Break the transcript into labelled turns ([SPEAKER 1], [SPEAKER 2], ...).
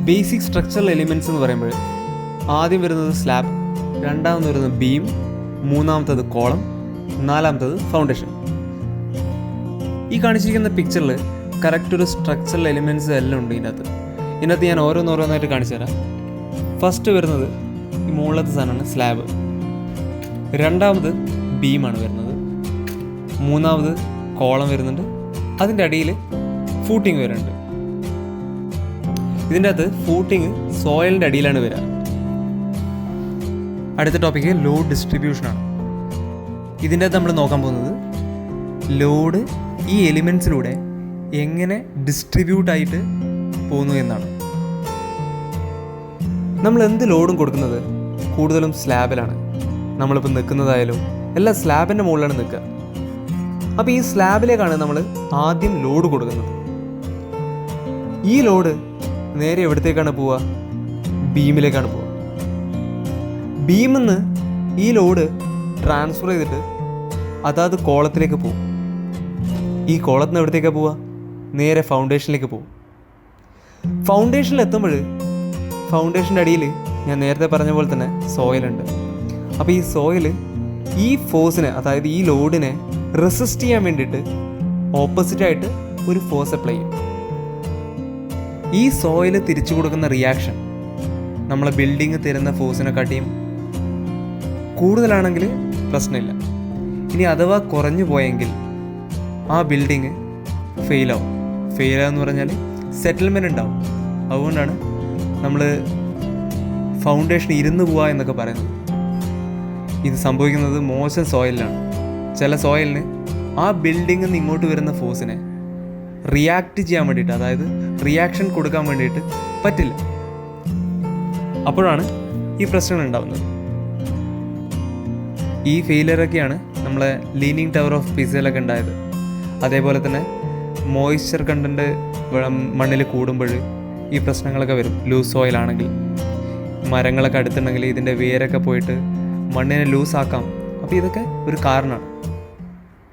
[SPEAKER 1] Basic structural elements എന്ന് പറയുമ്പോൾ ആദ്യം വരുന്നത് സ്ലാബ്, രണ്ടാമത് വരുന്നത് ബീം, മൂന്നാമത്തത് കോളം, നാലാമത്തത് ഫൗണ്ടേഷൻ. ഈ കാണിച്ചിരിക്കുന്ന പിക്ചറിൽ കറക്റ്റ് ഒരു സ്ട്രക്ചറൽ എലിമെൻറ്റ്സ് എല്ലാം ഉണ്ട് ഇതിനകത്ത് ഞാൻ ഓരോന്നോരോന്നായിട്ട് കാണിച്ചു തരാം. ഫസ്റ്റ് വരുന്നത് ഈ മുകളിലത്തെ സാധനമാണ് സ്ലാബ്, രണ്ടാമത് ബീമാണ് വരുന്നത്, മൂന്നാമത് കോളം വരുന്നുണ്ട്, അതിൻ്റെ അടിയിൽ ഫൂട്ടിങ് വരുന്നുണ്ട്. ഇതിൻ്റെ അകത്ത് ഫൂട്ടിങ് സോയിലിൻ്റെ അടിയിലാണ് വരിക. അടുത്ത ടോപ്പിക്ക് ലോഡ് ഡിസ്ട്രിബ്യൂഷനാണ്. ഇതിൻ്റെ അകത്ത് നമ്മൾ നോക്കാൻ പോകുന്നത് ലോഡ് ഈ എലിമെൻറ്റ്സിലൂടെ എങ്ങനെ ഡിസ്ട്രിബ്യൂട്ടായിട്ട് പോകുന്നു എന്നാണ്. നമ്മൾ എന്ത് ലോഡും കൊടുക്കുന്നത് കൂടുതലും സ്ലാബിലാണ്. നമ്മളിപ്പോൾ നിൽക്കുന്നതായാലും എല്ലാം സ്ലാബിൻ്റെ മുകളിലാണ് നിൽക്കുക. അപ്പോൾ ഈ സ്ലാബിലേക്കാണ് നമ്മൾ ആദ്യം ലോഡ് കൊടുക്കുന്നത്. ഈ ലോഡ് നേരെ എവിടത്തേക്കാണ് പോവുക? ബീമിലേക്കാണ് പോവുക. ബീമിൽ നിന്ന് ഈ ലോഡ് ട്രാൻസ്ഫർ ചെയ്തിട്ട് അതാത് കോളത്തിലേക്ക് പോകും. ഈ കോളത്തിൽ നിന്ന് എവിടത്തേക്കാണ് പോവുക? നേരെ ഫൗണ്ടേഷനിലേക്ക് പോകും. ഫൗണ്ടേഷനിൽ എത്തുമ്പോൾ ഫൗണ്ടേഷൻ്റെ അടിയിൽ ഞാൻ നേരത്തെ പറഞ്ഞ പോലെ തന്നെ സോയിലുണ്ട്. അപ്പോൾ ഈ സോയിൽ ഈ ഫോഴ്സിനെ, അതായത് ഈ ലോഡിനെ റെസിസ്റ്റ് ചെയ്യാൻ വേണ്ടിയിട്ട് ഓപ്പോസിറ്റായിട്ട് ഒരു ഫോഴ്സ് അപ്ലൈ ചെയ്യും. ഈ സോയിൽ തിരിച്ചു കൊടുക്കുന്ന റിയാക്ഷൻ നമ്മളെ ബിൽഡിങ് തരുന്ന ഫോഴ്സിനെക്കാട്ടിയും കൂടുതലാണെങ്കിൽ പ്രശ്നമില്ല. ഇനി അഥവാ കുറഞ്ഞു പോയെങ്കിൽ ആ ബിൽഡിങ് ഫെയിലാവും. ഫെയിലാവെന്ന് പറഞ്ഞാൽ സെറ്റിൽമെൻറ്റ് ഉണ്ടാവും. അതുകൊണ്ടാണ് നമ്മൾ ഫൗണ്ടേഷൻ ഇരുന്ന് പോവുക എന്നൊക്കെ പറയുന്നത്. ഇത് സംഭവിക്കുന്നത് മോശം സോയിലാണ്. ചില സോയിലിന് ആ ബിൽഡിങ്ങിൽ നിന്ന് ഇങ്ങോട്ട് വരുന്ന ഫോഴ്സിനെ റിയാക്ട് ചെയ്യാൻ വേണ്ടിയിട്ട്, അതായത് റിയാക്ഷൻ കൊടുക്കാൻ വേണ്ടിയിട്ട് പറ്റില്ല. അപ്പോഴാണ് ഈ പ്രശ്നങ്ങൾ ഉണ്ടാകുന്നത്. ഈ ഫെയിലിയറൊക്കെയാണ് നമ്മളെ ലീനിങ് ടവർ ഓഫ് പിസയിലൊക്കെ ഉണ്ടായത്. അതേപോലെ തന്നെ മോയ്സ്ചർ കണ്ടൻറ്റ് മണ്ണിൽ കൂടുമ്പോൾ ഈ പ്രശ്നങ്ങളൊക്കെ വരും. ലൂസ് സോയിലാണെങ്കിൽ, മരങ്ങളൊക്കെ അടുത്തുണ്ടെങ്കിൽ ഇതിൻ്റെ വേരൊക്കെ പോയിട്ട് മണ്ണിനെ ലൂസാക്കാം. അപ്പോൾ ഇതൊക്കെ ഒരു കാരണമാണ്.